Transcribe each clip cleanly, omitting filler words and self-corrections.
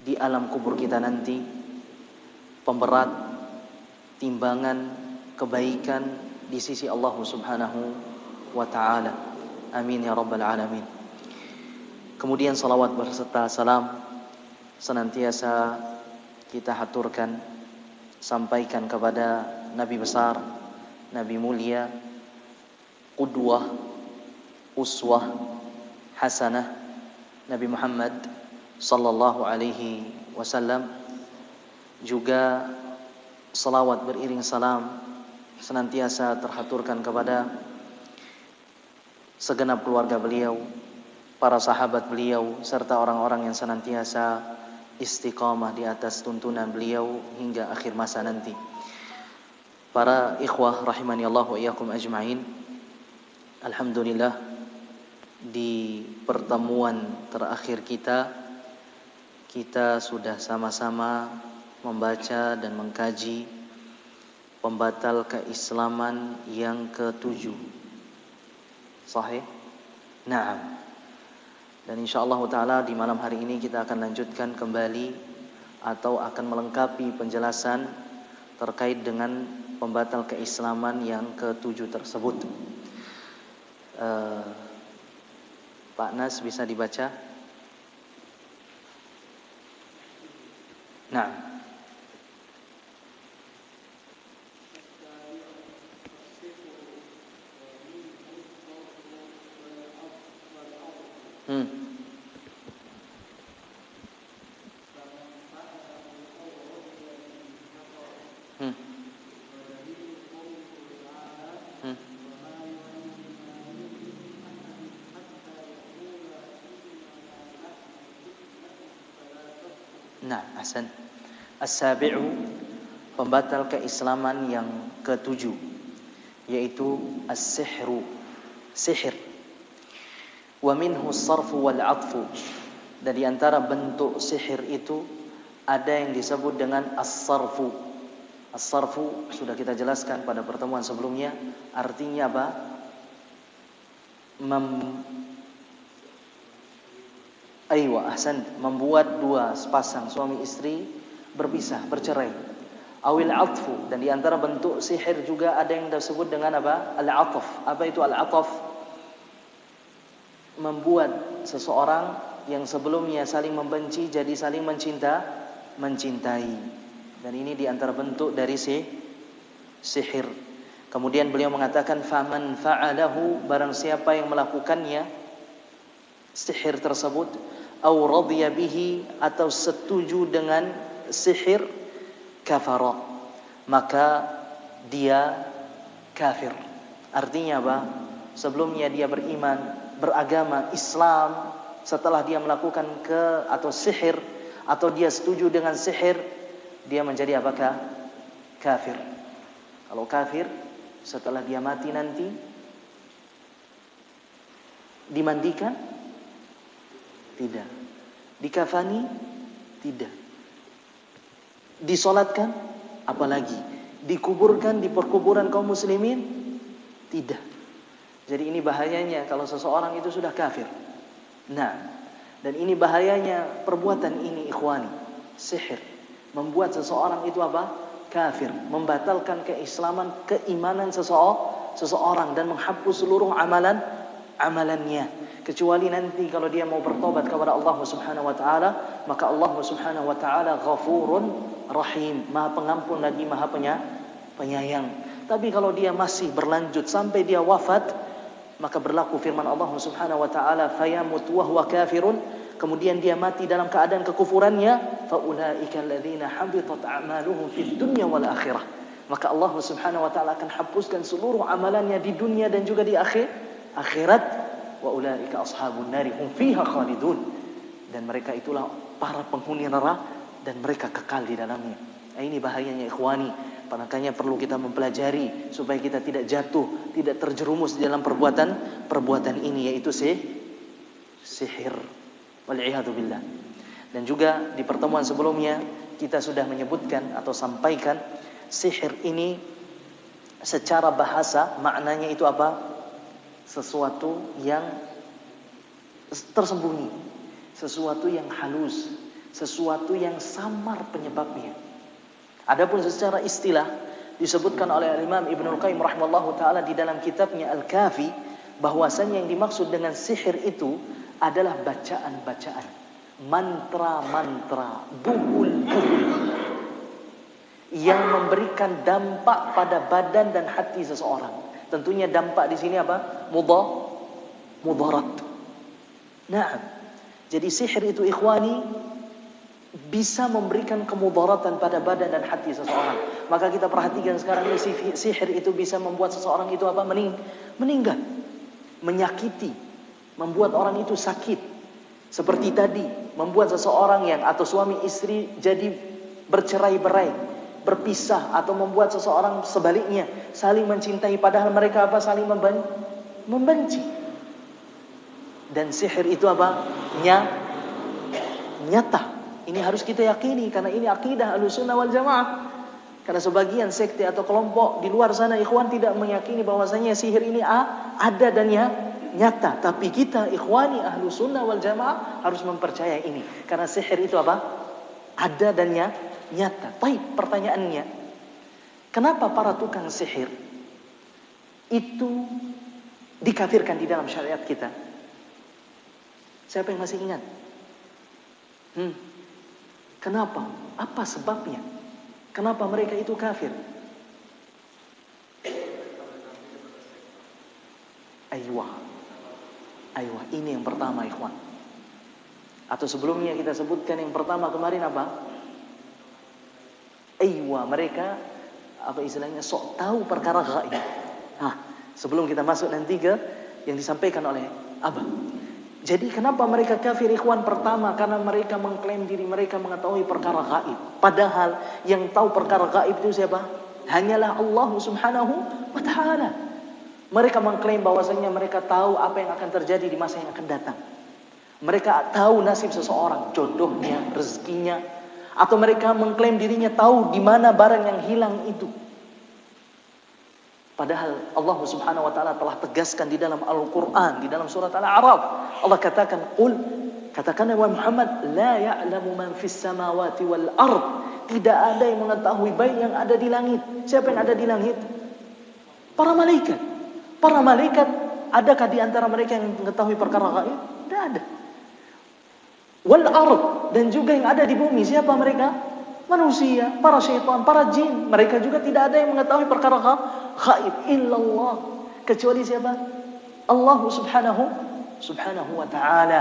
Di alam kubur kita nanti, pemberat timbangan kebaikan di sisi Allah Subhanahu wa ta'ala. Amin ya rabbal alamin. Kemudian salawat berserta salam senantiasa kita haturkan, sampaikan kepada Nabi besar, Nabi mulia, qudwah, uswah, hasanah, Nabi Muhammad sallallahu alaihi wasallam. Juga salawat beriring salam senantiasa terhaturkan kepada segenap keluarga beliau, para sahabat beliau, serta orang-orang yang senantiasa istiqamah di atas tuntunan beliau hingga akhir masa nanti. Para ikhwah rahimani Allah wa iyyakum ajma'in. Alhamdulillah, di pertemuan terakhir kita sudah sama-sama membaca dan mengkaji pembatal keislaman yang ke-7. Sahih? Naam. Dan insyaallah taala di malam hari ini kita akan lanjutkan kembali atau akan melengkapi penjelasan terkait dengan pembatal keislaman yang ke-7 tersebut. Pak Nas bisa dibaca? Nah, Nah, ahsan. As-sabi'u, pembatal keislaman yang ke-7, yaitu as-sihru, sihir. Wa minhu as-sarfu wal 'atfu. Dan di antara bentuk sihir itu ada yang disebut dengan as-sarfu. As-sarfu sudah kita jelaskan pada pertemuan sebelumnya, artinya apa? Membuat dua sepasang suami istri berpisah, bercerai. Awil 'atfu, dan di antara bentuk sihir juga ada yang disebut dengan apa? Al-'ataf. Apa itu al-'ataf? membuat seseorang yang sebelumnya saling membenci jadi saling mencintai. Dan ini di antara bentuk dari sihir. Kemudian beliau mengatakan faman fa'alahu, barang siapa yang melakukannya sihir tersebut, au radiya bihi, atau setuju dengan sihir, kafara, maka dia kafir. Artinya apa? Sebelumnya dia beriman, beragama Islam, setelah dia melakukan atau sihir, atau dia setuju dengan sihir, dia menjadi apakah? Kafir. Kalau kafir, setelah dia mati nanti dimandikan? Tidak. Dikafani? Tidak. Disolatkan? Apalagi? Dikuburkan di perkuburan kaum muslimin? Tidak. Jadi ini bahayanya kalau seseorang itu sudah kafir. Nah, dan ini bahayanya perbuatan ini, ikhwani, sihir, membuat seseorang itu apa? Kafir, membatalkan keimanan seseorang dan menghapus seluruh amalannya. Kecuali nanti kalau dia mau bertobat kepada Allah Subhanahu wa taala, maka Allah Subhanahu wa taala Ghafurun Rahim, Maha Pengampun lagi Maha Penyayang. Tapi kalau dia masih berlanjut sampai dia wafat, maka berlaku firman Allah Subhanahu wa taala, fayamut wa huwa kafirun, kemudian dia mati dalam keadaan kekufurannya, faulaika alladzina habitat a'maluhum fid dunya wal akhirah. Maka Allah Subhanahu wa taala akan hapuskan seluruh amalannya di dunia dan juga di akhirat. Wa ulaika ashabun nari hum fiha khalidun, dan mereka itulah para penghuni neraka dan mereka kekal di dalamnya. Nah, ini bahayanya ikhwani. Makanya perlu kita mempelajari supaya kita tidak jatuh, tidak terjerumus di dalam perbuatan ini, yaitu sihir. Wal'iyadu billah. Dan juga di pertemuan sebelumnya kita sudah menyebutkan atau sampaikan sihir ini secara bahasa maknanya itu apa? Sesuatu yang tersembunyi, sesuatu yang halus, sesuatu yang samar penyebabnya. Adapun secara istilah disebutkan oleh Imam Ibnul Qayyim rahimallahu taala di dalam kitabnya Al-Kafi, bahwasanya yang dimaksud dengan sihir itu adalah bacaan-bacaan, mantra-mantra, buhul-buhul yang memberikan dampak pada badan dan hati seseorang. Tentunya dampak di sini apa? Mudarat. Nah, jadi sihir itu ikhwani bisa memberikan kemudaratan pada badan dan hati seseorang. Maka kita perhatikan sekarang ini, sihir itu bisa membuat seseorang itu apa? Meninggal, menyakiti, membuat orang itu sakit. Seperti tadi, membuat seseorang atau suami istri jadi bercerai-berai, berpisah, atau membuat seseorang sebaliknya saling mencintai padahal mereka apa? Saling membenci. Dan sihir itu apa? Nyata. Ini harus kita yakini karena ini akidah Ahlussunnah wal Jamaah. Karena sebagian sekte atau kelompok di luar sana ikhwan tidak meyakini bahwasanya sihir ini ada dan nyata. Tapi kita ikhwani Ahlussunnah wal Jamaah harus mempercayai ini. Karena sihir itu apa? Ada dan nyata. Baik, pertanyaannya, kenapa para tukang sihir itu dikafirkan di dalam syariat kita? Siapa yang masih ingat? Kenapa? Apa sebabnya? Kenapa mereka itu kafir? Aywa, ini yang pertama ikhwan. Atau sebelumnya kita sebutkan yang pertama kemarin apa? Mereka apa istilahnya sok tahu perkara gaib. Sebelum kita masuk nanti ke yang disampaikan oleh Abah. Jadi kenapa mereka kafir ikhwan? Pertama, karena mereka mengklaim diri mereka mengetahui perkara gaib. Padahal yang tahu perkara gaib itu siapa? Hanyalah Allah Subhanahu wa taala. Mereka mengklaim bahwasanya mereka tahu apa yang akan terjadi di masa yang akan datang. Mereka tahu nasib seseorang, jodohnya, rezekinya, atau mereka mengklaim dirinya tahu di mana barang yang hilang itu. Padahal Allah Subhanahu wa taala telah tegaskan di dalam Al-Qur'an, di dalam surat Al-A'raf. Allah katakan, katakan ya Muhammad, la ya'lamu man fis samawati wal ard. Tidak ada yang mengetahui baik yang ada di langit. Siapa yang ada di langit? Para malaikat. Para malaikat Adakah di antara mereka yang mengetahui perkara gaib? Tidak ada. Wal ard, dan juga yang ada di bumi, siapa mereka? Manusia, para syaitan, para jin. Mereka juga tidak ada yang mengetahui perkara gaib illallah, kecuali siapa? Allah subhanahu wa ta'ala.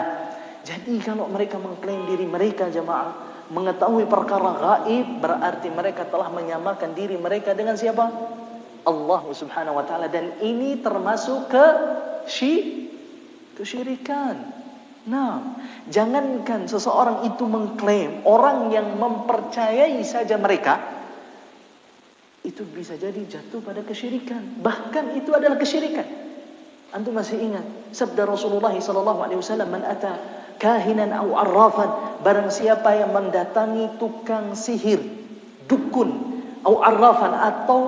Jadi kalau mereka mengklaim diri mereka jemaah mengetahui perkara gaib, berarti mereka telah menyamakan diri mereka dengan siapa? Allah subhanahu wa ta'ala. Dan ini termasuk kesyirikan. Nah, jangankan seseorang itu mengklaim, orang yang mempercayai saja mereka itu bisa jadi jatuh pada kesyirikan. Bahkan itu adalah kesyirikan. Antum masih ingat sabda Rasulullah SAW, "Man ata kahinan aw arrafan," barang siapa yang mendatangi tukang sihir, dukun, aw arrafan, atau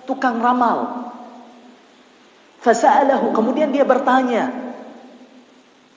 tukang ramal, fasa'alahu, kemudian dia bertanya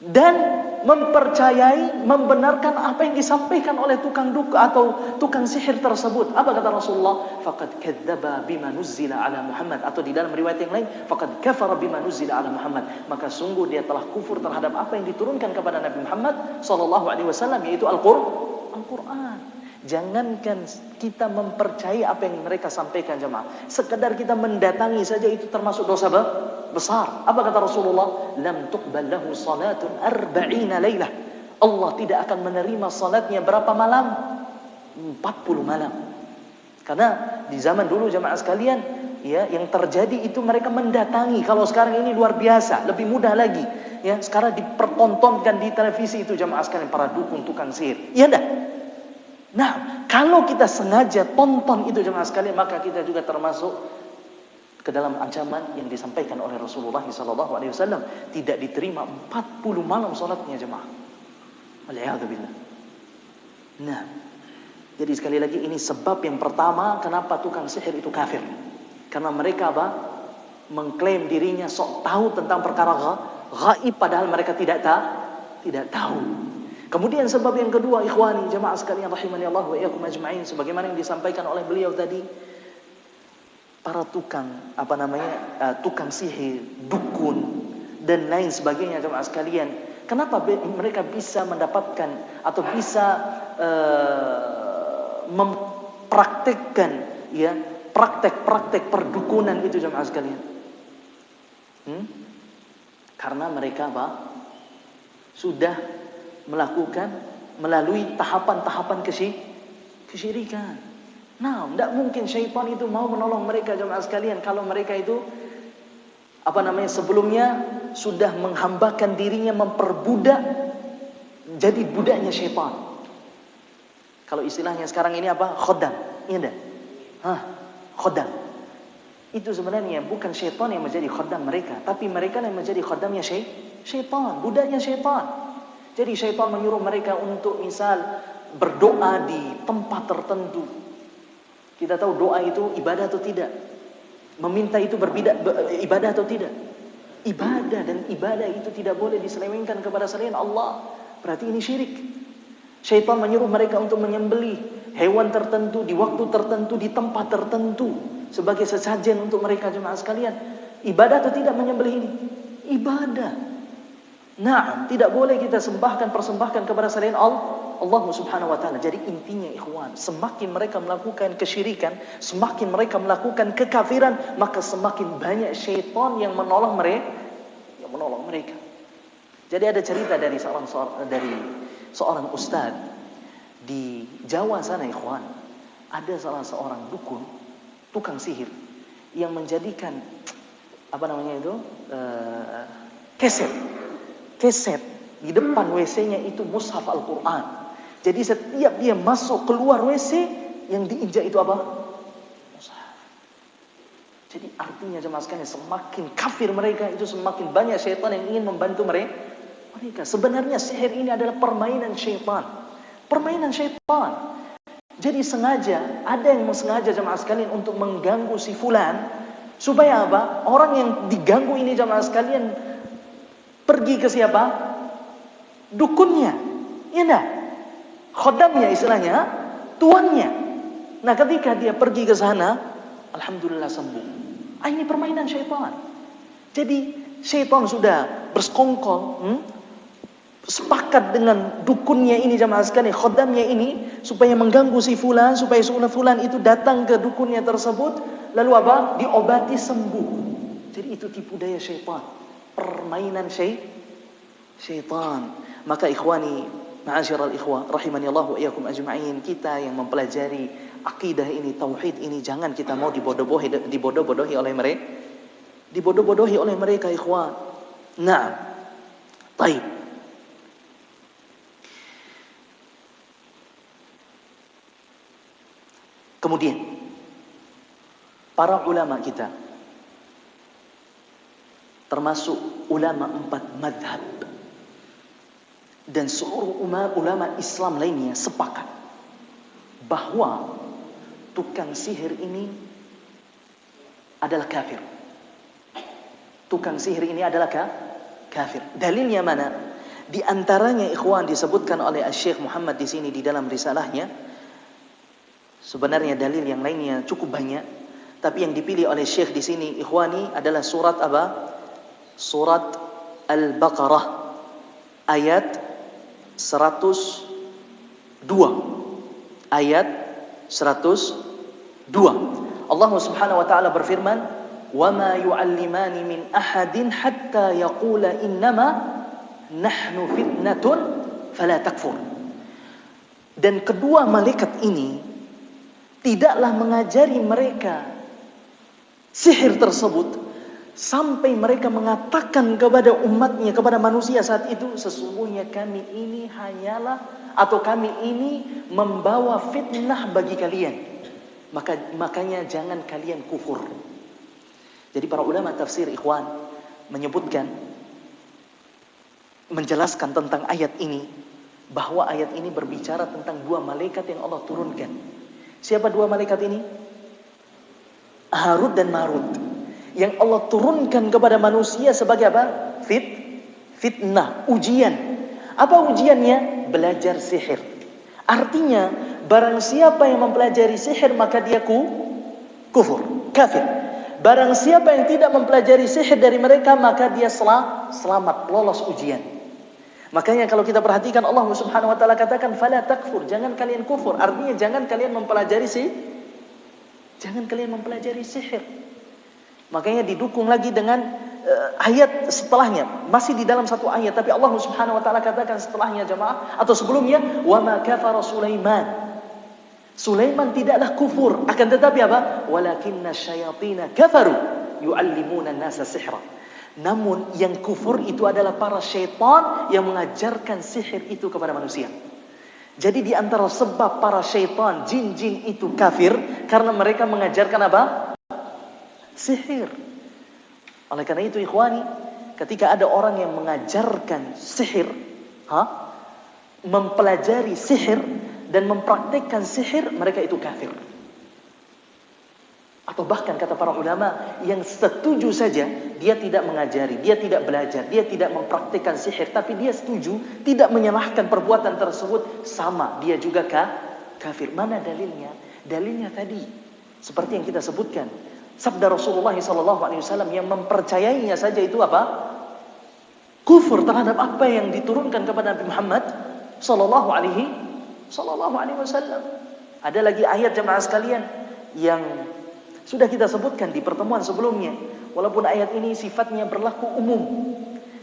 dan mempercayai, membenarkan apa yang disampaikan oleh tukang dukun atau tukang sihir tersebut. Apa kata Rasulullah? Faqad kadzdzaba bima nuzzila ala Muhammad, atau di dalam riwayat yang lain, faqad kafara bima nuzzila ala Muhammad, maka sungguh dia telah kufur terhadap apa yang diturunkan kepada Nabi Muhammad sallallahu alaihi wasallam, yaitu Al-Qur'an. Jangankan kita mempercayai apa yang mereka sampaikan jemaah, sekedar kita mendatangi saja itu termasuk dosa besar. Apa kata Rasulullah? Lam tuqbal lahu salatun 40 lailah. Allah tidak akan menerima salatnya berapa malam? 40 malam. Karena di zaman dulu jemaah sekalian, ya, yang terjadi itu mereka mendatangi. Kalau sekarang ini luar biasa, lebih mudah lagi. Ya, sekarang dipertontonkan di televisi itu jemaah sekalian, para dukun, tukang sihir. Iya dah. Nah, kalau kita sengaja tonton itu jemaah sekalian, maka kita juga termasuk ke dalam ancaman yang disampaikan oleh Rasulullah SAW. Tidak diterima 40 malam salatnya jemaah. Wal'iyadzubillah. Nah, jadi sekali lagi ini sebab yang pertama kenapa tukang sihir itu kafir. Karena mereka mengklaim dirinya sok tahu tentang perkara gaib, padahal mereka tidak tahu. Kemudian sebab yang kedua, ikhwani jemaah sekalian rahimani Allah wa iyyakum ajma'in, sebagaimana yang disampaikan oleh beliau tadi, para tukang tukang sihir, dukun dan lain sebagainya jemaah sekalian, kenapa mereka bisa mendapatkan atau bisa mempraktekkan ya praktek-praktek perdukunan itu jemaah sekalian? Karena mereka sudah melakukan melalui tahapan-tahapan kesyirikan. Nah, tidak mungkin syaitan itu mau menolong mereka jemaah sekalian kalau mereka itu sebelumnya sudah menghambakan dirinya, memperbudak, jadi budaknya syaitan. Kalau istilahnya sekarang ini khodam, iya enggak? Khodam. Itu sebenarnya bukan syaitan yang menjadi khodam mereka, tapi mereka yang menjadi khodamnya syaitan, budaknya syaitan. Jadi syaitan menyuruh mereka untuk misal berdoa di tempat tertentu. Kita tahu doa itu ibadah atau tidak? Meminta itu ibadah atau tidak? Ibadah, dan ibadah itu tidak boleh diselewengkan kepada selain Allah. Berarti ini syirik. Syaitan menyuruh mereka untuk menyembelih hewan tertentu di waktu tertentu, di tempat tertentu sebagai sesajen untuk mereka jemaah sekalian. Ibadah atau tidak menyembelih ini? Ibadah. Nah, tidak boleh kita persembahkan kepada selain Allah subhanahu wa ta'ala. Jadi intinya ikhwan, semakin mereka melakukan kesyirikan, semakin mereka melakukan kekafiran, maka semakin banyak syaitan yang menolong mereka. Jadi ada cerita dari seorang ustaz di Jawa sana ikhwan. Ada salah seorang dukun, tukang sihir, yang menjadikan keset di depan WC-nya itu mushaf Al-Quran. Jadi setiap dia masuk keluar WC, yang diinjak itu mushaf. Jadi artinya jemaah sekalian, semakin kafir mereka itu, semakin banyak syaitan yang ingin membantu mereka. Sebenarnya sihir ini adalah permainan syaitan. Jadi ada yang sengaja jemaah sekalian untuk mengganggu si fulan, supaya orang yang diganggu ini jemaah sekalian pergi ke siapa? Dukunnya. Iya enggak? Khodamnya istilahnya, tuannya. Nah, ketika dia pergi ke sana, alhamdulillah sembuh. Ini permainan syaitan. Jadi syaitan sudah bersekongkol, sepakat dengan dukunnya ini, jamaah sekalian, khodamnya ini, supaya mengganggu si fulan, supaya fulan itu datang ke dukunnya tersebut, lalu apa? Diobati sembuh. Jadi itu tipu daya syaitan, permainan syaitan. Maka ikhwani, ma'asyiral ikhwah, rahimani Allah wa iyyakum ajma'in, kita yang mempelajari akidah ini, tauhid ini, jangan kita mau dibodoh-bodohi oleh mereka. Dibodoh-bodohi oleh mereka, ikhwan. Nah, baik. Kemudian para ulama kita, termasuk ulama 4 madhab dan seluruh ulama Islam lainnya, sepakat bahwa tukang sihir ini adalah kafir. Tukang sihir ini adalah kafir. Dalilnya mana? Di antaranya, ikhwan, disebutkan oleh Syekh Muhammad di sini di dalam risalahnya. Sebenarnya dalil yang lainnya cukup banyak, tapi yang dipilih oleh Syekh di sini, ikhwani, adalah surat apa? Surat Al-Baqarah ayat 102. Ayat 102. Allah Subhanahu wa taala berfirman, "Wa ma yu'allimani min ahadin hatta yaqula innama nahnu fitnatun fala takfur." Dan kedua malaikat ini tidaklah mengajari mereka sihir tersebut sampai mereka mengatakan kepada umatnya, kepada manusia saat itu, sesungguhnya kami ini hanyalah, atau kami ini membawa fitnah bagi kalian. Makanya jangan kalian kufur. Jadi para ulama tafsir, ikhwan, menyebutkan, menjelaskan tentang ayat ini, bahwa ayat ini berbicara tentang dua malaikat yang Allah turunkan. Siapa dua malaikat ini? Harut dan Marut, yang Allah turunkan kepada manusia sebagai apa? Fitnah, ujian. Apa ujiannya? Belajar sihir. Artinya, barang siapa yang mempelajari sihir, maka dia kufur, kafir. Barang siapa yang tidak mempelajari sihir dari mereka, maka dia selamat, lolos ujian. Makanya kalau kita perhatikan, Allah Subhanahu wa taala katakan fala takfur, jangan kalian kufur. Artinya jangan kalian mempelajari sihir. Makanya didukung lagi dengan ayat setelahnya, masih di dalam satu ayat, tapi Allah Subhanahu wa taala katakan setelahnya, jemaah, atau sebelumnya, wa ma kafara Sulaiman. Sulaiman tidaklah kufur, akan tetapi apa? Walakinna syayatina kafaru yu'allimuna an-nasa sihra. Namun yang kufur itu adalah para syaitan yang mengajarkan sihir itu kepada manusia. Jadi di antara sebab para syaitan, jin-jin itu kafir, karena mereka mengajarkan apa? Sihir. Oleh karena itu, ikhwani, ketika ada orang yang mengajarkan sihir, mempelajari sihir dan mempraktikkan sihir, mereka itu kafir. Atau bahkan kata para ulama, yang setuju saja, dia tidak mengajari, dia tidak belajar, dia tidak mempraktikkan sihir, tapi dia setuju, tidak menyalahkan perbuatan tersebut, sama, dia juga kafir. Mana dalilnya? Dalilnya tadi, seperti yang kita sebutkan, sabda Rasulullah SAW, yang mempercayainya saja itu apa? Kufur terhadap apa yang diturunkan kepada Nabi Muhammad Sallallahu Alaihi Wasallam. Ada lagi ayat, jemaah sekalian, yang sudah kita sebutkan di pertemuan sebelumnya. Walaupun ayat ini sifatnya berlaku umum,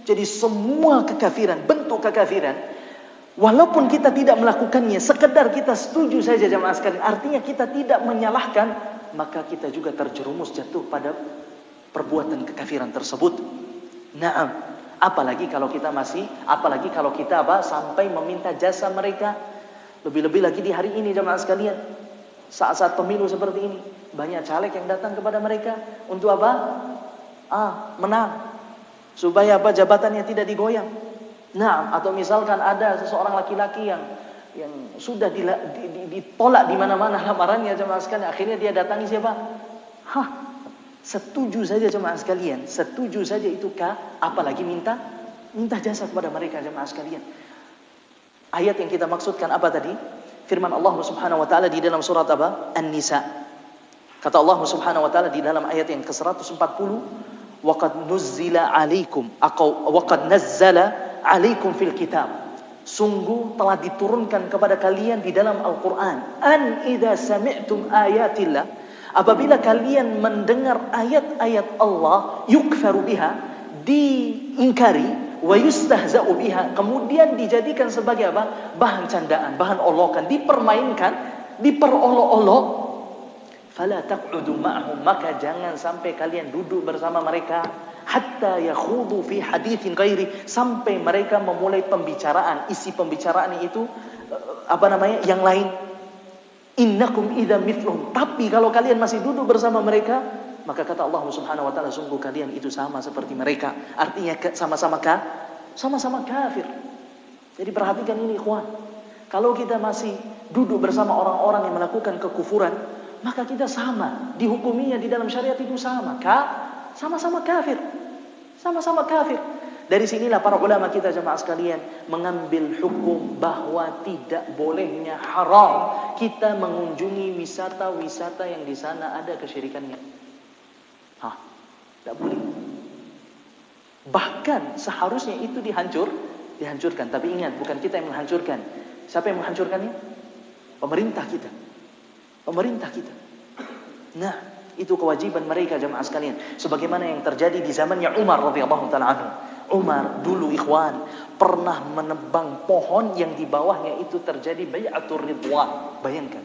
jadi semua kekafiran, bentuk kekafiran, walaupun kita tidak melakukannya, sekedar kita setuju saja, jemaah sekalian, artinya kita tidak menyalahkan, maka kita juga terjerumus jatuh pada perbuatan kekafiran tersebut. Naam, apalagi kalau kita sampai meminta jasa mereka. Lebih-lebih lagi di hari ini, jemaah sekalian, saat-saat pemilu seperti ini, banyak caleg yang datang kepada mereka untuk apa? Menang, supaya apa? Jabatannya tidak digoyang. Nah, atau misalkan ada seseorang laki-laki yang sudah ditolak di mana-mana lamarannya, jemaah sekalian, akhirnya dia datangi siapa? Setuju saja, jemaah sekalian, setuju saja itu apalagi minta jasa kepada mereka, jemaah sekalian. Ayat yang kita maksudkan apa tadi? Firman Allah Subhanahu wa taala di dalam surat apa? An-Nisa. Kata Allah Subhanahu wa taala di dalam ayat yang ke-140, waqad nuzzila 'alaikum atau waqad nazzala 'alaikum fil kitab. Sungguh telah diturunkan kepada kalian di dalam Al-Qur'an, an idza sami'tum ayatillah, apabila kalian mendengar ayat-ayat Allah, yukfaru biha, diingkari, wa yustahza'u biha, kemudian dijadikan sebagai apa? Bahan candaan, bahan olokan, dipermainkan, diperolok-olok, fala taq'udu ma'hum, maka jangan sampai kalian duduk bersama mereka, hatta yakhudu fi haditsin ghairi, sampai mereka memulai pembicaraan, isi pembicaraan itu yang lain. Innakum idza mithluhum, tapi kalau kalian masih duduk bersama mereka, maka kata Allah Subhanahu wa taala, sungguh kalian itu sama seperti mereka. Artinya sama-sama kafir. Jadi perhatikan ini ikhwan. Kalau kita masih duduk bersama orang-orang yang melakukan kekufuran, maka kita sama, dihukuminya di dalam syariat itu sama, sama-sama kafir. Sama-sama kafir. Dari sinilah para ulama kita jemaah sekalian mengambil hukum bahwa tidak bolehnya, haram kita mengunjungi wisata-wisata yang di sana ada kesyirikannya. Tidak boleh. Bahkan seharusnya itu dihancurkan. Tapi ingat, bukan kita yang menghancurkan. Siapa yang menghancurkannya? Pemerintah kita. Nah, itu kewajiban mereka jemaah sekalian. Sebagaimana yang terjadi di zamannya Umar radhiyallahu taala anhu. Umar dulu ikhwan pernah menebang pohon yang di bawahnya itu terjadi bai'atur ridwan. Bayangkan,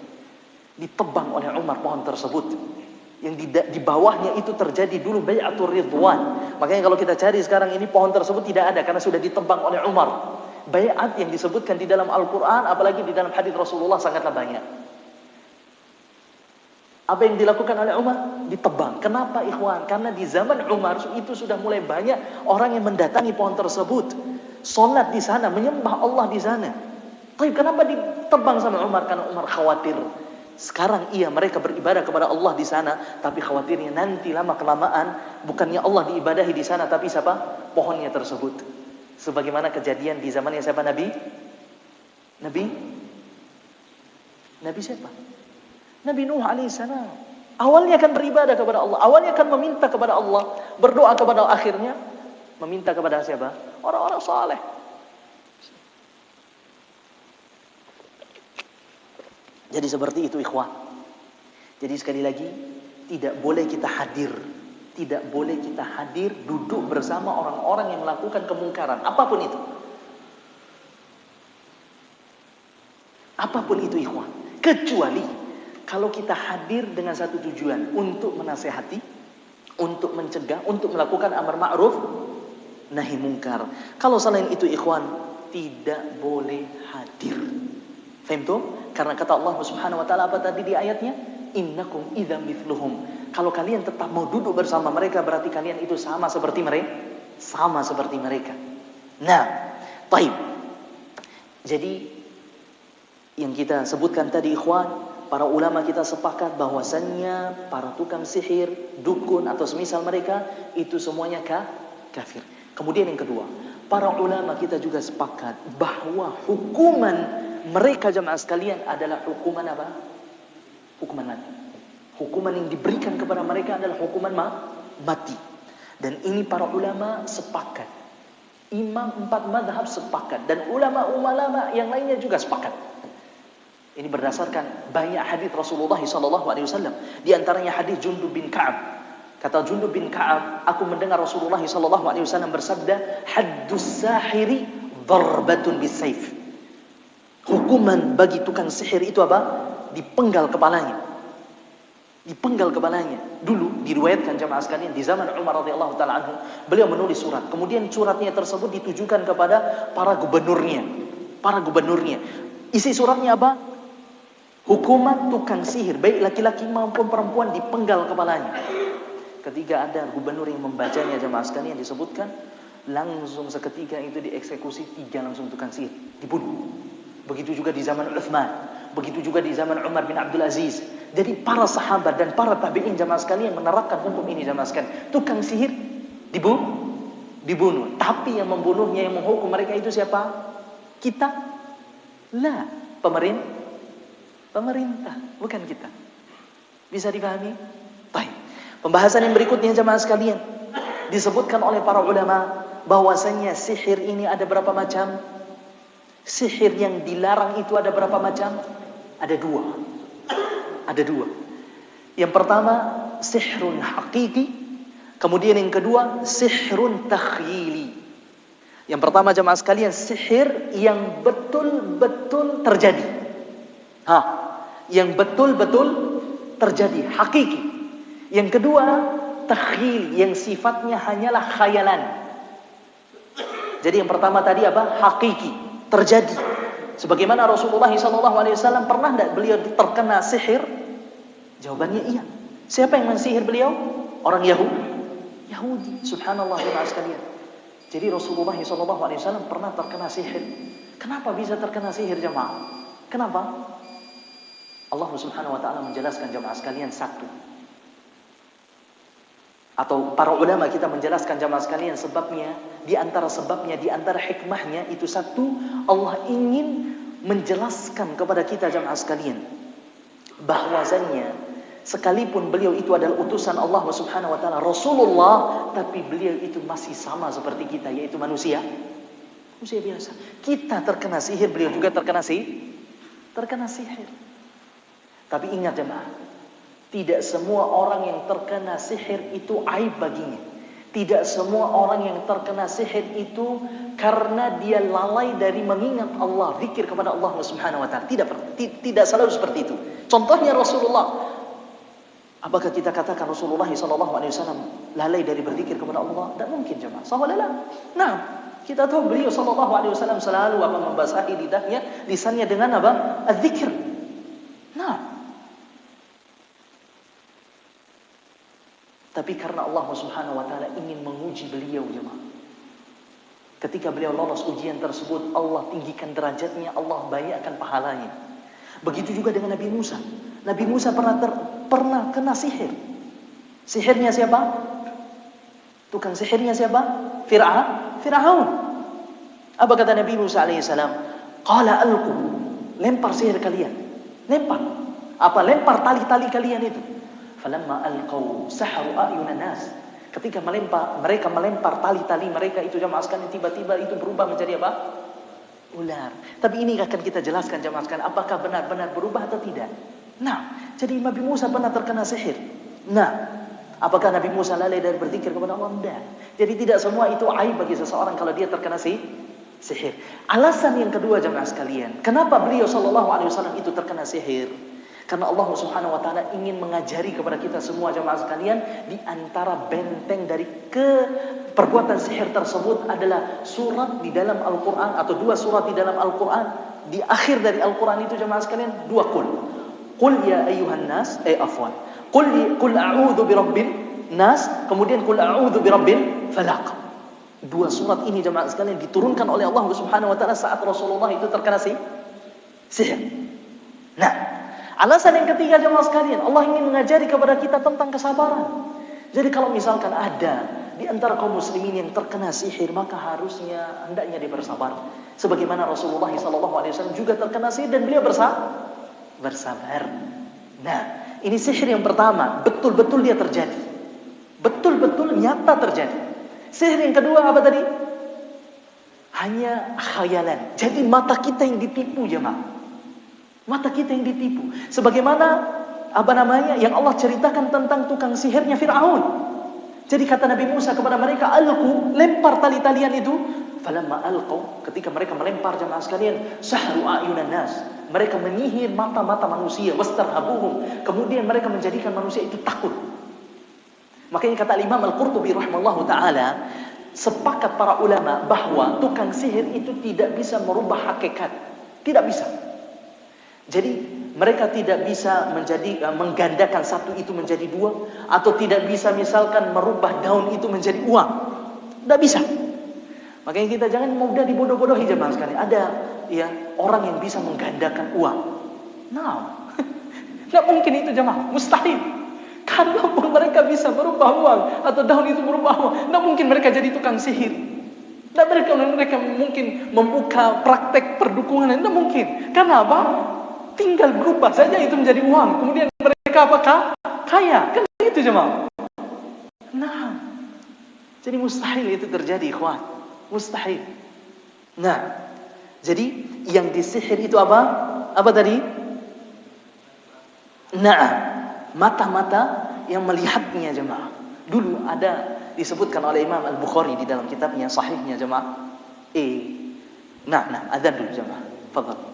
ditebang oleh Umar pohon tersebut. Yang di bawahnya itu terjadi dulu bai'atur ridwan. Makanya kalau kita cari sekarang ini pohon tersebut tidak ada karena sudah ditebang oleh Umar. Bai'at yang disebutkan di dalam Al-Qur'an apalagi di dalam hadis Rasulullah sangatlah banyak. Apa yang dilakukan oleh Umar? Ditebang. Kenapa ikhwan? Karena di zaman Umar itu sudah mulai banyak orang yang mendatangi pohon tersebut, sholat di sana, menyembah Allah di sana. Tapi kenapa ditebang sama Umar? Karena Umar khawatir. Sekarang mereka beribadah kepada Allah di sana, tapi khawatirnya nanti lama kelamaan bukannya Allah diibadahi di sana, tapi siapa? Pohonnya tersebut. Sebagaimana kejadian di zamannya siapa? Nabi siapa? Nabi Nuh alaihissalam. Awalnya akan beribadah kepada Allah, awalnya akan meminta kepada Allah, berdoa kepada Allah, akhirnya meminta kepada siapa? Orang-orang saleh. Jadi seperti itu ikhwan. Jadi sekali lagi, tidak boleh kita hadir duduk bersama orang-orang yang melakukan kemungkaran, apapun itu ikhwan, kecuali kalau kita hadir dengan satu tujuan, untuk menasehati, untuk mencegah, untuk melakukan amar ma'ruf nahi mungkar. Kalau selain itu ikhwan, tidak boleh hadir. Faham tuh? Karena kata Allah Subhanahu wa taala apa tadi di ayatnya? Innakum idza mithluhum. Kalau kalian tetap mau duduk bersama mereka, berarti kalian itu sama seperti mereka. Nah, baik. Jadi yang kita sebutkan tadi ikhwan, para ulama kita sepakat bahwasannya para tukang sihir, dukun atau semisal mereka itu semuanya kafir. Kemudian yang kedua, para ulama kita juga sepakat bahwa hukuman mereka jemaah sekalian adalah hukuman apa? Hukuman mati. Hukuman yang diberikan kepada mereka adalah hukuman mati. Dan ini para ulama sepakat. Imam 4 mazhab sepakat dan ulama-ulama yang lainnya juga sepakat. Ini berdasarkan banyak hadis Rasulullah SAW. Di antaranya hadis Jundub bin Ka'ab. Kata Jundub bin Ka'ab, aku mendengar Rasulullah SAW bersabda, haddus sahiri darbatun bisayf. Hukuman bagi tukang sihir itu apa? Dipenggal kepalanya. Dulu diriwayatkan jemaah sekalian di zaman Umar radhiyallahu taala anhu, beliau menulis surat. Kemudian suratnya tersebut ditujukan kepada para gubernurnya. Isi suratnya apa? Hukuman tukang sihir, baik laki-laki maupun perempuan, dipenggal kepalanya. Ketika ada gubernur yang membacanya jemaah sekalian, disebutkan langsung seketika itu dieksekusi 3 langsung tukang sihir, dibunuh. Begitu juga di zaman Utsman, begitu juga di zaman Umar bin Abdul Aziz. Jadi para sahabat dan para tabi'in jemaah sekalian menerapkan hukum ini jemaah sekalian. Tukang sihir dibunuh. Tapi yang membunuhnya, yang menghukum mereka itu siapa? Kita? Lah, pemerintah, bukan kita. Bisa dipahami? Baik. Pembahasan yang berikutnya jemaah sekalian, Disebutkan oleh para ulama bahwasanya sihir ini ada berapa macam? Sihir yang dilarang itu ada berapa macam? Ada dua. Ada dua. Yang pertama, sihrun hakiki. Kemudian yang kedua, sihrun takhyili. Yang pertama jemaah sekalian, sihir yang betul-betul terjadi. Yang betul-betul terjadi, hakiki. Yang kedua, takhyil, yang sifatnya hanyalah khayalan. Jadi yang pertama tadi apa? Hakiki, terjadi. Sebagaimana Rasulullah SAW pernah tidak beliau terkena sihir? Jawabannya iya. Siapa yang mensihir beliau? Orang Yahudi. Subhanallah jemaah sekalian. Jadi Rasulullah SAW pernah terkena sihir. Kenapa bisa terkena sihir jemaah? Kenapa? Allah Subhanahu wa taala menjelaskan jemaah sekalian satu. Atau para ulama kita menjelaskan jemaah sekalian sebabnya, di antara hikmahnya itu satu, Allah ingin menjelaskan kepada kita jemaah sekalian bahwasanya sekalipun beliau itu adalah utusan Allah Subhanahu wa taala, Rasulullah, tapi beliau itu masih sama seperti kita, yaitu manusia biasa. Kita terkena sihir, beliau juga terkena sihir. Tapi ingat jemaah, tidak semua orang yang terkena sihir itu aib baginya. Tidak semua orang yang terkena sihir itu karena dia lalai dari mengingat Allah, zikir kepada Allah Subhanahu wa taala. Tidak selalu seperti itu. Contohnya Rasulullah. Apakah kita katakan Rasulullah SAW lalai dari berzikir kepada Allah? Tidak mungkin jemaah. Sahabat. Nah, kita tahu beliau SAW selalu membasahi lisannya dengan apa? Az-zikir. Nah, tapi karena Allah Subhanahu wa taala ingin menguji beliau jemaah. Ketika beliau lolos ujian tersebut, Allah tinggikan derajatnya, Allah banyakkan pahalanya. Begitu juga dengan Nabi Musa. Nabi Musa pernah kena sihir. Sihirnya siapa? Tukang sihirnya siapa? Fir'aun. Apa kata Nabi Musa alaihissalam? Qala alqu. Lempar sihir kalian. Lempar. Lempar tali-tali kalian itu. Falamma alqaw saharu ayunan nas. Ketika mereka melempar tali-tali mereka itu jemaah sekalian, tiba-tiba itu berubah menjadi apa? Ular. Tapi ini akan kita jelaskan jemaah sekalian, apakah benar-benar berubah atau tidak. Nah, jadi Nabi Musa pernah terkena sihir. Nah, apakah Nabi Musa lalai dari berzikir kepada Allah? Tidak. Jadi tidak semua itu aib bagi seseorang kalau dia terkena sihir. Alasan yang kedua jemaah sekalian, kenapa beliau SAW itu terkena sihir? Karena Allah Subhanahu wa taala ingin mengajari kepada kita semua jemaah sekalian, di antara benteng dari perbuatan sihir tersebut adalah surat di dalam Al-Qur'an atau dua surat di dalam Al-Qur'an. Di akhir dari Al-Qur'an itu jemaah sekalian dua Qul ya ayyuhan nas, Qul a'udzu birabbin nas, kemudian Qul a'udzu birabbil falaq. Dua surat ini jemaah sekalian diturunkan oleh Allah Subhanahu wa taala saat Rasulullah itu terkena sihir. Nah, alasan yang ketiga jemaah sekalian, Allah ingin mengajari kepada kita tentang kesabaran. Jadi kalau misalkan ada di antara kaum muslimin yang terkena sihir, maka hendaknya dia bersabar. Sebagaimana Rasulullah SAW juga terkena sihir dan beliau bersabar. Nah, ini sihir yang pertama, betul-betul dia terjadi. Betul-betul nyata terjadi. Sihir yang kedua apa tadi? Hanya khayalan. Jadi mata kita yang ditipu jemaah. Mata kita yang ditipu. Sebagaimana yang Allah ceritakan tentang tukang sihirnya Fir'aun. Jadi kata Nabi Musa kepada mereka, alqu, lempar tali-talian itu. Falamma alqu, ketika mereka melempar jemaah sekalian, sahru ayunan nas. Mereka menyihir mata-mata manusia, wastarhabuhum. Kemudian mereka menjadikan manusia itu takut. Makanya kata Imam Al-Qurtubi rahimahullahu taala, sepakat para ulama bahwa tukang sihir itu tidak bisa merubah hakikat. Tidak bisa. Jadi mereka tidak bisa menggandakan satu itu menjadi dua, atau tidak bisa misalkan merubah daun itu menjadi uang. Tidak bisa. Makanya kita jangan mudah dibodoh-bodohi jemaah sekalian. Ada orang yang bisa menggandakan uang. Nah, tidak mungkin itu jemaah, mustahil. Kalaupun mereka bisa merubah uang atau daun itu merubah uang, tidak mungkin mereka jadi tukang sihir. Tidak mereka mungkin membuka praktek perdukunan, tidak mungkin. Karena apa? Tinggal berubah saja itu menjadi uang. Kemudian mereka apakah? Kaya. Kan itu jemaah. Nah, Jadi mustahil itu terjadi, ikhwan. Mustahil. Nah, jadi yang disihir itu apa? Apa tadi? Nah, mata-mata yang melihatnya jemaah. Dulu ada disebutkan oleh Imam Al-Bukhari di dalam kitabnya sahihnya jemaah. Nah, adzan dulu jemaah. Fadhal.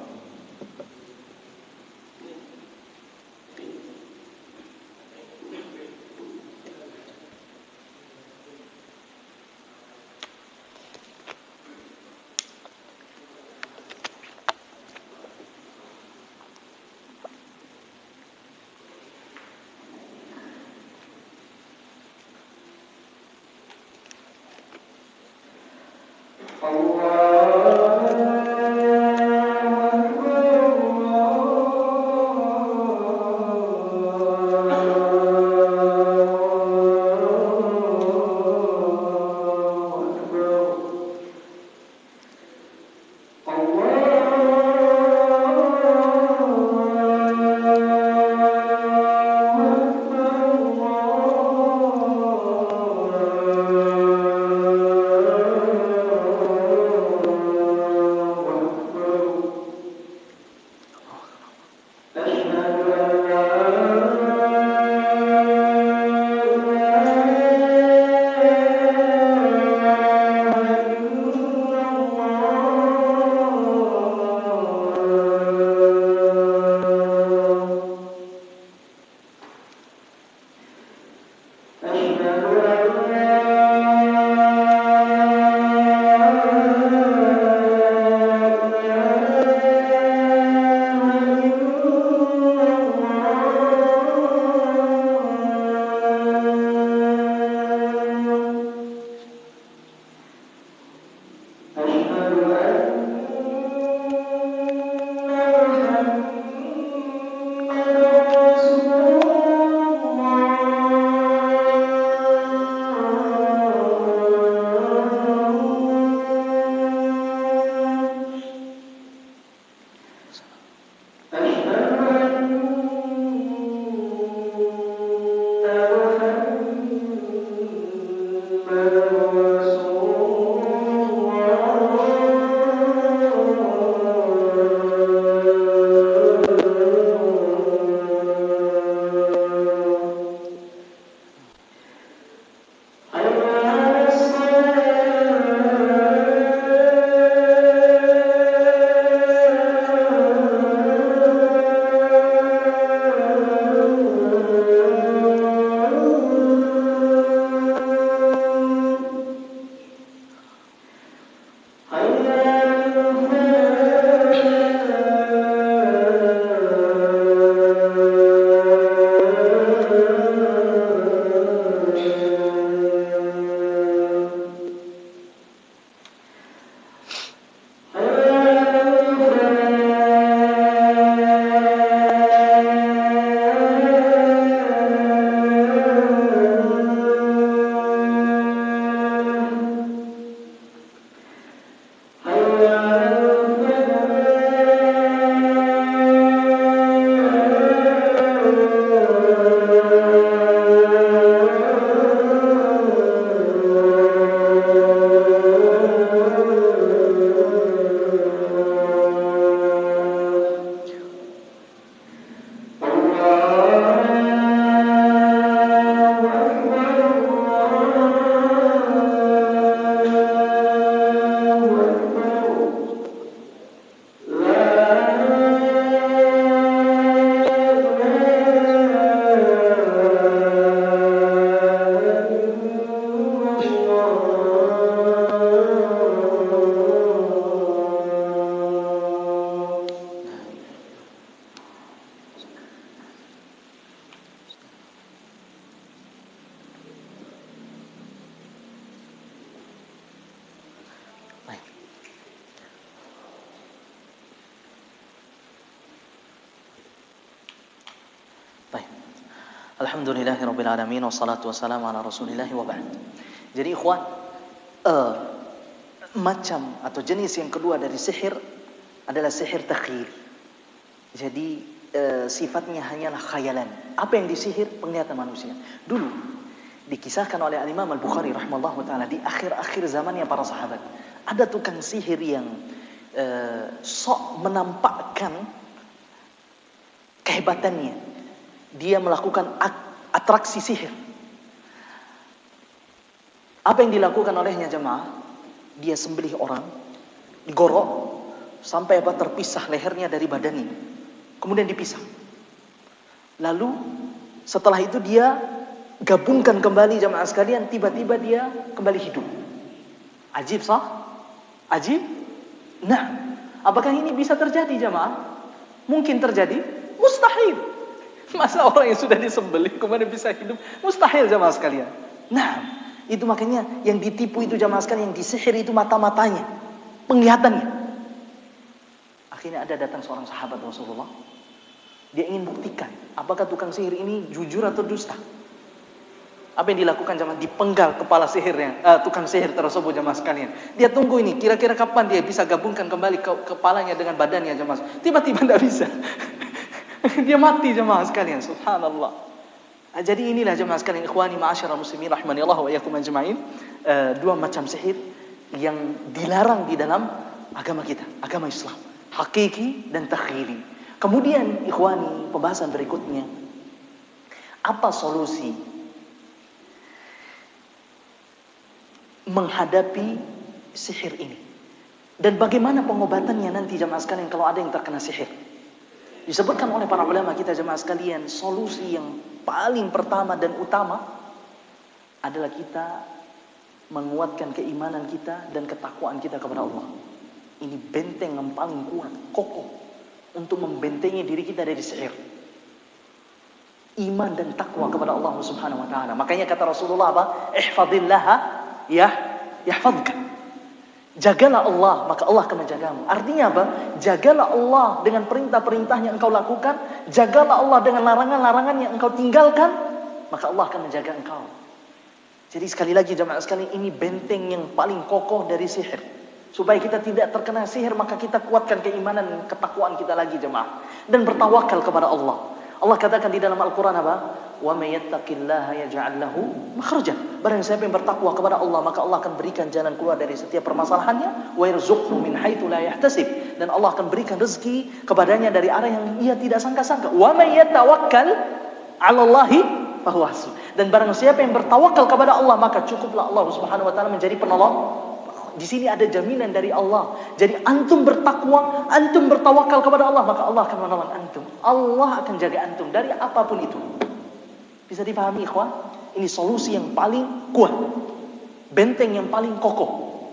Baik. Alhamdulillahirabbil alamin wassalatu wassalamu ala Rasulillah wa ba'd. Jadi ikhwan, macam atau jenis yang kedua dari sihir adalah sihir takhyil. Jadi sifatnya hanyalah khayalan. Apa yang disihir? Penglihatan manusia. Dulu Dikisahkan oleh Imam Al-Bukhari rahimahullah ta'ala di akhir-akhir zamannya para sahabat. Ada tukang sihir yang sok menampakkan kehebatannya. Dia melakukan atraksi sihir. Apa yang dilakukan olehnya jemaah? Dia sembelih orang, digorok sampai terpisah lehernya dari badannya. Kemudian dipisah. Lalu setelah itu dia gabungkan kembali jemaah sekalian, tiba-tiba dia kembali hidup. Ajib sah? Ajib? Nah, apakah ini bisa terjadi jemaah? Mungkin terjadi? Mustahil. Masa orang yang sudah disembelih kemudian bisa hidup? Mustahil jemaah sekalian. Nah, itu makanya yang ditipu itu jemaah sekalian, yang disihir itu mata-matanya, penglihatannya. Akhirnya ada datang seorang sahabat Rasulullah. Dia ingin buktikan apakah tukang sihir ini jujur atau dusta. Apa yang dilakukan jemaah? Dipenggal kepala sihirnya, tukang sihir tersebut jemaah sekalian. Dia tunggu ini, kira-kira kapan dia bisa gabungkan kembali kepalanya dengan badannya jemaah. Tiba-tiba tidak bisa. Dia mati jemaah sekalian, subhanallah. Jadi inilah jemaah sekalian, ikhwani ma'asyiral muslimin rahimani Allah wa iyyakum ajma'in. Dua macam sihir yang dilarang di dalam agama kita, agama Islam. Hakiki dan takhyili. Kemudian ikhwani, pembahasan berikutnya, apa solusi menghadapi sihir ini? Dan bagaimana pengobatannya nanti jemaah sekalian kalau ada yang terkena sihir? Disebutkan oleh para ulama kita jemaah sekalian, solusi yang paling pertama dan utama adalah kita menguatkan keimanan kita dan ketakwaan kita kepada Allah. Ini benteng yang paling kuat, kokoh untuk membentengi diri kita dari sihir. Iman dan takwa kepada Allah Subhanahu wa taala. Makanya kata Rasulullah apa? Ihfadillah yahfadka. Jagalah Allah, maka Allah akan menjagamu. Artinya apa? Jagalah Allah dengan perintah-perintah yang engkau lakukan, jagalah Allah dengan larangan-larangan yang engkau tinggalkan, maka Allah akan menjaga engkau. Jadi sekali lagi jemaah sekalian, ini benteng yang paling kokoh dari sihir. Supaya kita tidak terkena sihir, maka kita kuatkan keimanan dan ketakwaan kita lagi jemaah. Dan bertawakal kepada Allah. Allah katakan di dalam Al-Quran apa? Wa may yattaqillaha yaj'al lahu makhrajan. Barang siapa yang bertakwa kepada Allah, maka Allah akan berikan jalan keluar dari setiap permasalahannya. Wa yarzuqhu min haitsu la yahtasib. Dan Allah akan berikan rezeki kepadanya dari arah yang ia tidak sangka-sangka. Wa may yatawakkal 'ala Allahi fahuwa hasbuh. Dan barang siapa yang bertawakal kepada Allah, maka cukuplah Allah Subhanahu wa taala menjadi penolong. Di sini ada jaminan dari Allah. Jadi antum bertakwa, antum bertawakal kepada Allah, maka Allah akan menolong antum. Allah akan jaga antum dari apapun itu. Bisa dipahami ikhwan? Ini solusi yang paling kuat. Benteng yang paling kokoh.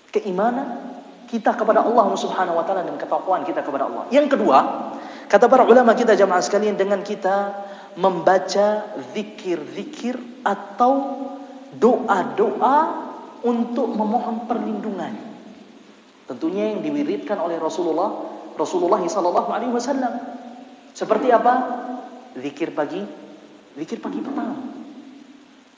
Keimanan kita kepada Allah Subhanahu wa taala dan ketakwaan kita kepada Allah. Yang kedua, kata para ulama kita jamaah sekalian, dengan kita membaca zikir-zikir atau doa-doa untuk memohon perlindungan. Tentunya yang diwiridkan oleh Rasulullah sallallahu alaihi wasallam. Seperti apa? Zikir pagi petang.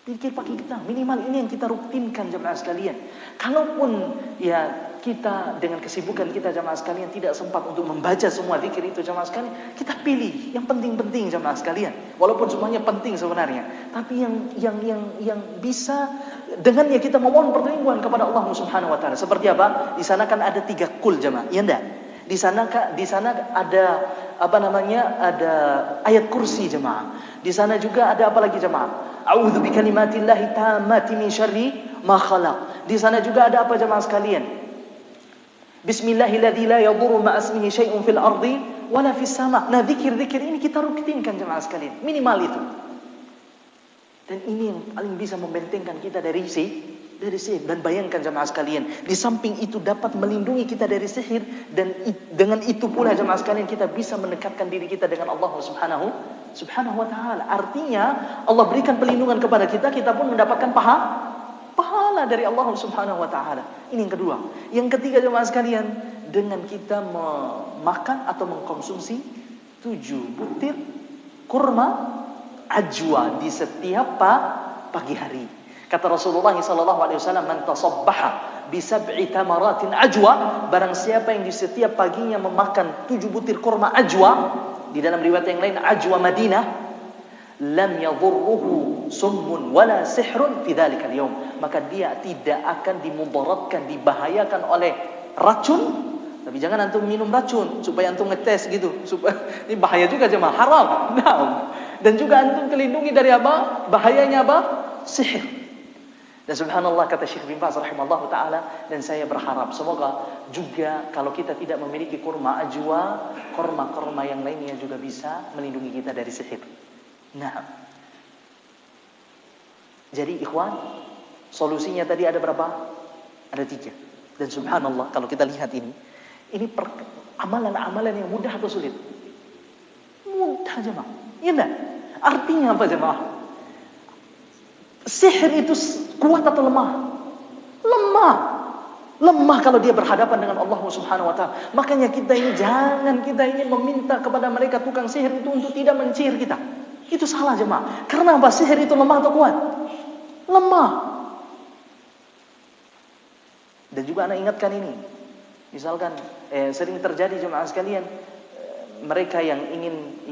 Zikir pagi petang, minimal ini yang kita rutinkan jemaah sekalian. Kalaupun ya kita dengan kesibukan kita jemaah sekalian tidak sempat untuk membaca semua zikir itu jemaah sekalian, kita pilih yang penting-penting jemaah sekalian. Walaupun semuanya penting sebenarnya, tapi yang bisa dengannya kita memohon perlindungan kepada Allah Subhanahu wa taala. Seperti apa? Di sana kan ada 3 kul jemaah, ya enggak? Di sana ada ada ayat kursi jemaah. Di sana juga ada apa lagi jemaah? A'udzu bikalimatillahi tammati min syarri ma khalaq. Di sana juga ada apa jemaah sekalian? Bismillahilladzi la yadurru ma'a ismihi syai'un fil ardi wala fis sama'. Nah, zikir-zikir ini kita rutinkan jemaah sekalian, minimal itu. Dan ini yang paling bisa membentengkan kita dari sihir. Dan bayangkan jemaah sekalian, di samping itu dapat melindungi kita dari sihir, dan dengan itu pula jemaah sekalian kita bisa mendekatkan diri kita dengan Allah Subhanahu wa taala. Artinya Allah berikan perlindungan kepada kita, kita pun mendapatkan pahala dari Allah Subhanahu wa taala. Ini yang kedua. Yang ketiga jemaah sekalian, dengan kita memakan atau mengkonsumsi 7 butir kurma ajwa di setiap pagi hari. Kata Rasulullah sallallahu alaihi wasallam, "Man tasabbaha bi sab'i tamaratin ajwa," barang siapa yang di setiap paginya memakan 7 butir kurma ajwa, di dalam riwayat yang lain ajwa Madinah, lam yadhurruhu summun wala sihrun fi dzalikal yaum, maka dia tidak akan dimudaratkan, dibahayakan oleh racun. Tapi jangan antum minum racun supaya antum ngetes gitu, supaya ini bahaya juga jemaah, haram. Nah, dan juga antum terlindungi dari apa? Bahayanya apa? Sihir. Dan subhanallah, kata Syekh bin Baz rahimahullah ta'ala, dan saya berharap semoga juga kalau kita tidak memiliki kurma ajwa, kurma-kurma yang lainnya juga bisa melindungi kita dari sihir. Nah, jadi ikhwan, solusinya tadi ada berapa? Ada 3. Dan subhanallah, kalau kita lihat ini amalan-amalan yang mudah atau sulit? Mudah jemaah. Iya enggak? Artinya apa jemaah? Sihir itu kuat atau lemah? Lemah. Lemah kalau dia berhadapan dengan Allah Subhanahu wa taala. Makanya kita ini meminta kepada mereka tukang sihir itu untuk tidak mencihir kita. Itu salah jemaah. Karena apa? Sihir itu lemah atau kuat? Lemah. Dan juga anak ingatkan ini. Misalkan sering terjadi jemaah sekalian, mereka yang ingin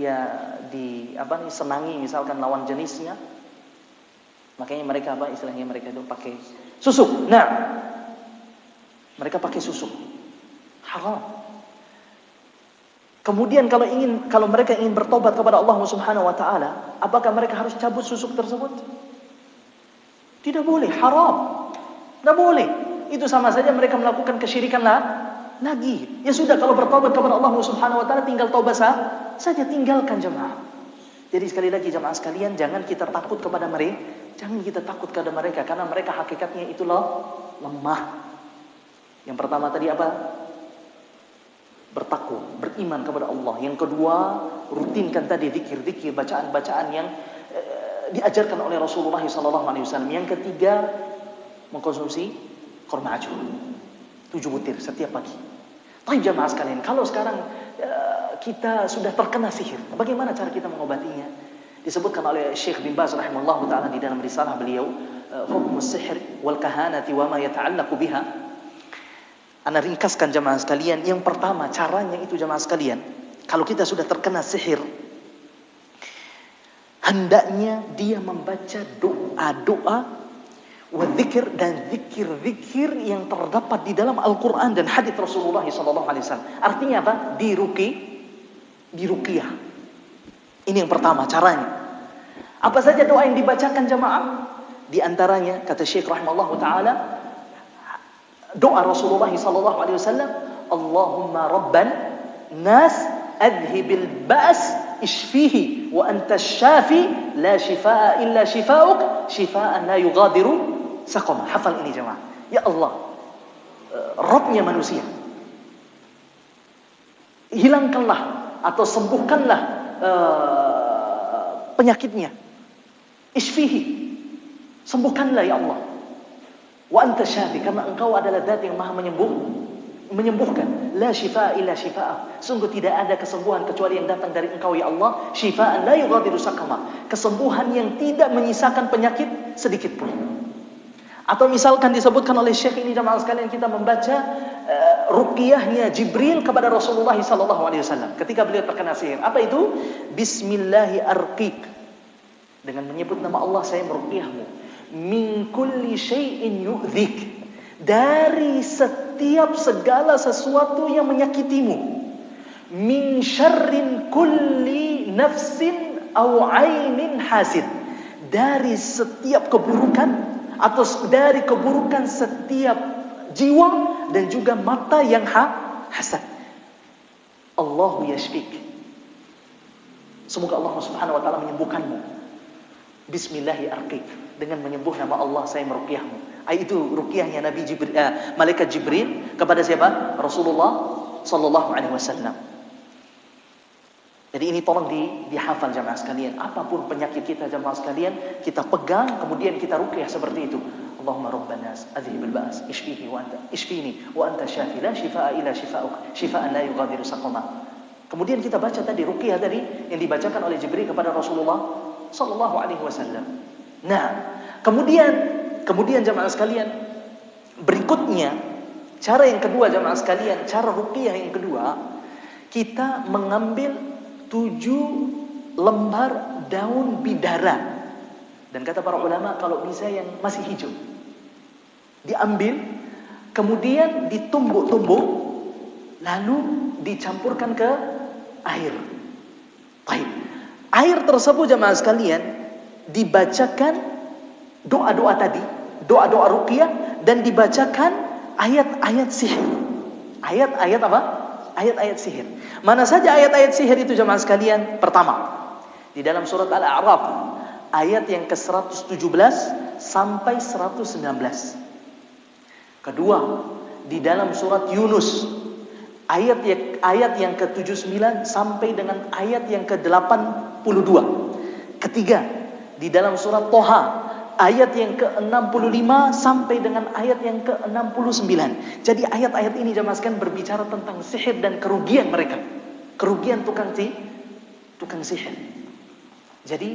senangi misalkan lawan jenisnya, makanya mereka istilahnya mereka itu pakai susuk. Nah, mereka pakai susuk, haram. Kemudian kalau mereka ingin bertobat kepada Allah Subhanahu wa taala, apakah mereka harus cabut susuk tersebut? Tidak boleh, haram. Tidak boleh. Itu sama saja mereka melakukan kesyirikan lagi. Ya sudah, kalau bertobat kepada Allah Subhanahu wa taala tinggal taubat saja, tinggalkan jemaah. Jadi sekali lagi jemaah sekalian, jangan kita takut kepada mereka. Jangan kita takut kepada mereka karena mereka hakikatnya itu lemah. Yang pertama tadi apa? Bertakwa, beriman kepada Allah. Yang kedua, rutinkan tadi zikir-zikir, bacaan-bacaan yang diajarkan oleh Rasulullah SAW. Yang ketiga, mengkonsumsi kurma ajwa 7 butir setiap pagi. Baik jamaah sekalian, kalau sekarang kita sudah terkena sihir, bagaimana cara kita mengobatinya? Disebutkan oleh Syekh bin Baz rahimahullah ta'ala di dalam risalah beliau, Hukmus Sihr wal Kahanati wa ma yata'allaqu biha. Ana ringkaskan jamaah sekalian. Yang pertama, caranya itu jamaah sekalian, kalau kita sudah terkena sihir, hendaknya dia membaca doa-doa wadzikir dan zikir-zikir yang terdapat di dalam Al-Quran dan hadits Rasulullah SAW. Artinya apa? Diruqyah. Ini yang pertama caranya. Apa saja doa yang dibacakan jamaah? Di antaranya kata Syekh rahimahullah ta'ala, doa Rasulullah SAW, Allahumma rabban nas adhibil ba's ishfihi wa anta syafi la shifaa illa shifauk shifaan la yughadiru saqama. Hafal ini jemaah. Ya Allah, Rabbnya manusia, hilangkanlah atau sembuhkanlah penyakitnya. Ishfihi, sembuhkanlah ya Allah. Wa anta syafi, karena engkau adalah zat yang maha menyembuhkan. La shifaa illa shifaa, sungguh tidak ada kesembuhan kecuali yang datang dari engkau ya Allah. Shifaan la yughadiru saqama, kesembuhan yang tidak menyisakan penyakit sedikit pun. Atau misalkan disebutkan oleh Syekh ini jamaah sekalian, kita membaca ruqyahnya Jibril kepada Rasulullah SAW ketika beliau terkena sihir. Apa itu? Bismillahi arqiq, dengan menyebut nama Allah saya meruqyahmu. Min kulli syai'in yu'dhik, dari setiap segala sesuatu yang menyakitimu. Min syarrin kulli nafsin aw ainin hasid, dari setiap keburukan atau dari keburukan setiap jiwa dan juga mata yang hasad. Allahu yashfik, semoga Allah Subhanahu wa taala menyembuhkanmu. Bismillahi arqiq, dengan menyebut nama Allah saya meruqyahmu. Itu ruqyahnya Nabi Jibril, malaikat Jibril kepada siapa? Rasulullah sallallahu alaihi wasallam. Jadi ini tolong dihafal jamaah sekalian. Apapun penyakit kita jamaah sekalian, kita pegang kemudian kita ruqyah seperti itu. Allahumma rabban nas adhibil ba's ishfini wa anta syafi la shifaa illa shifauk shifaan la yughadiru saqama. Kemudian kita baca tadi ruqyah tadi yang dibacakan oleh Jibril kepada Rasulullah sallallahu alaihi wasallam. Nah, kemudian jamaah sekalian, berikutnya cara yang kedua jamaah sekalian, cara ruqyah yang kedua, kita mengambil 7 lembar daun bidara. Dan kata para ulama kalau bisa yang masih hijau. Diambil, kemudian ditumbuk-tumbuk, lalu dicampurkan ke air. Baik. Air tersebut jemaah sekalian dibacakan doa-doa tadi, doa-doa ruqyah, dan dibacakan ayat-ayat sihir. Ayat-ayat apa? Ayat-ayat sihir. Mana saja ayat-ayat sihir itu jemaah sekalian? Pertama, di dalam surat Al-A'raf ayat yang ke-117 sampai 119. Kedua, di dalam surat Yunus ayat yang ke-79 sampai dengan ayat yang ke-82. Ketiga, di dalam surat Toha ayat yang ke-65 sampai dengan ayat yang ke-69. Jadi ayat-ayat ini jemaah sekalian berbicara tentang sihir dan kerugian mereka. Kerugian tukang sihir. Jadi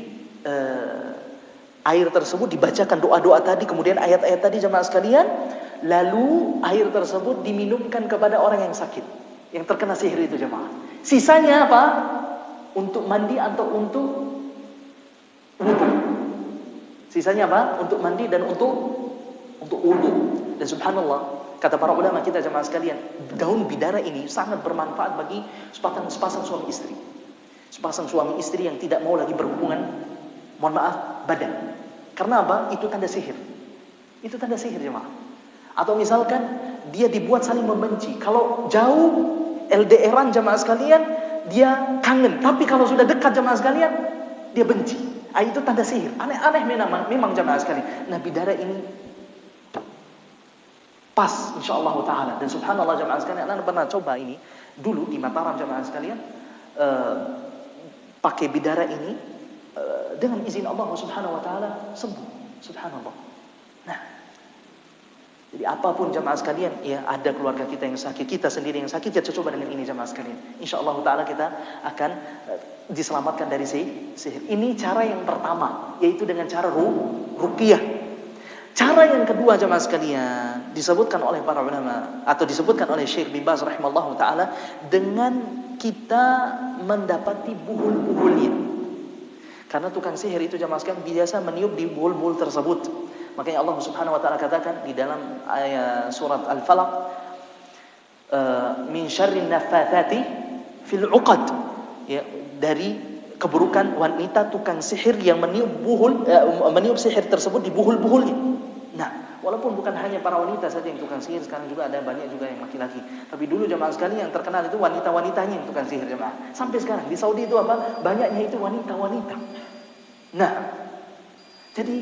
air tersebut dibacakan doa-doa tadi, kemudian ayat-ayat tadi jemaah sekalian, lalu air tersebut diminumkan kepada orang yang sakit, yang terkena sihir itu jemaah. Sisanya apa? Untuk mandi atau untuk wudu. Sisanya apa? Untuk mandi dan untuk wudu. Dan subhanallah, kata para ulama kita jemaah sekalian, daun bidara ini sangat bermanfaat bagi sepasang suami istri. Sepasang suami istri yang tidak mau lagi berhubungan, mohon maaf, badan. Karena apa? Itu tanda sihir. Itu tanda sihir jemaah. Atau misalkan dia dibuat saling membenci. Kalau jauh LDRan jemaah sekalian, dia kangen. Tapi kalau sudah dekat jemaah sekalian, dia benci. Itu tanda sihir. Aneh-aneh memang jemaah sekalian. Nah, bidara ini pas insyaallah taala. Dan subhanallah jemaah sekalian, anak pernah coba ini dulu di Mataram jemaah sekalian, pakai bidara ini, dengan izin Allah subhanahu wa ta'ala sembuh. Subhanallah. Nah, jadi apapun jamaah sekalian, ya ada keluarga kita yang sakit, kita sendiri yang sakit, ya coba dengan ini jamaah sekalian. InsyaAllah ta'ala kita akan diselamatkan dari sihir. Ini cara yang pertama, yaitu dengan cara ruqyah. Cara yang kedua jamaah sekalian, disebutkan oleh para ulama, atau disebutkan oleh Syekh bin Baz rahimallahu ta'ala, dengan kita mendapati buhul-buhulnya. Karena tukang sihir itu jamaah sekalian biasa meniup di buhul-buhul tersebut. Makanya Allah Subhanahu wa taala katakan di dalam ayat surat Al-Falaq, min syarrin naffatsati fil 'uqad. Ya, dari keburukan wanita tukang sihir yang meniup sihir tersebut di buhul-buhulnya. Nah, walaupun bukan hanya para wanita saja yang tukang sihir, sekarang juga ada banyak juga yang laki-laki. Tapi dulu jamaah sekalian yang terkenal itu wanita-wanitanya yang tukang sihir jamaah. Sampai sekarang di Saudi itu apa? Banyaknya itu wanita-wanita. Nah, jadi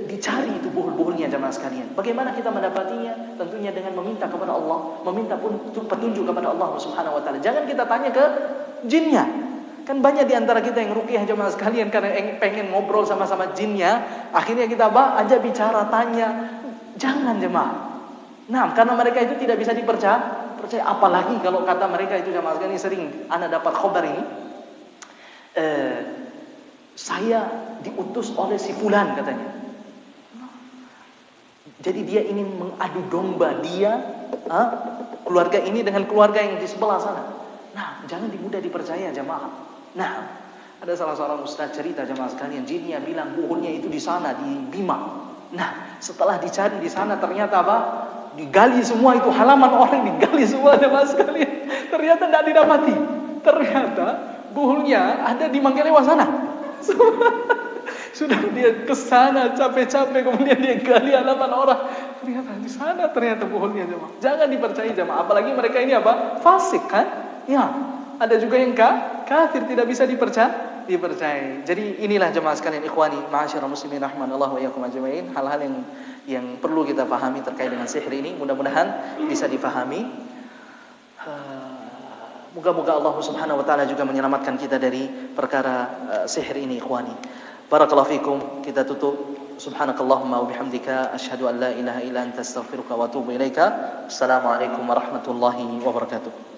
dicari itu buhul-buhulnya jamaah sekalian. Bagaimana kita mendapatinya? Tentunya dengan meminta kepada Allah, meminta pun petunjuk kepada Allah Subhanahu wa taala. Jangan kita tanya ke jinnya. Kan banyak di antara kita yang ruqyah jamaah sekalian karena pengen ngobrol sama-sama jinnya, akhirnya kita ajak bicara, tanya. Jangan jemaah. Nah, karena mereka itu tidak bisa dipercaya, apalagi kalau kata mereka itu jamaah sekalian, sering ana dapat khabar ini. Saya diutus oleh si fulan katanya. Jadi dia ingin mengadu domba dia, keluarga ini dengan keluarga yang di sebelah sana. Nah, jangan mudah dipercaya jamaah. Nah, ada salah seorang ustaz cerita jamaah sekalian, jinnya bilang buhulnya itu di sana di Bima. Nah, setelah dicari di sana ternyata apa? Digali semua itu halaman orang, digali semua jamaah sekalian. Ternyata tidak didapati. Ternyata buhulnya ada di Manggelewa sana. Sudah dia ke sana capek-capek, kemudian dia gali halaman orang. Ternyata di sana ternyata buhulnya jemaah. Jangan dipercayai jemaah, apalagi mereka ini apa? Fasik kan? Ya, ada juga yang kafir, tidak bisa dipercayai. Jadi inilah jemaah sekalian ikhwani, ma'asyiral muslimin rahimanallahu wa iyyakum ajmain, hal-hal yang perlu kita pahami terkait dengan sihir ini, mudah-mudahan bisa dipahami. Moga-moga Allah Subhanahu wa taala juga menyelamatkan kita dari perkara sihir ini ikhwani. Barakallahu fikum. Kita tutup. Subhanakallahumma wa bihamdika asyhadu an la ilaha illa anta astaghfiruka wa atubu ilaika. Assalamualaikum warahmatullahi wabarakatuh.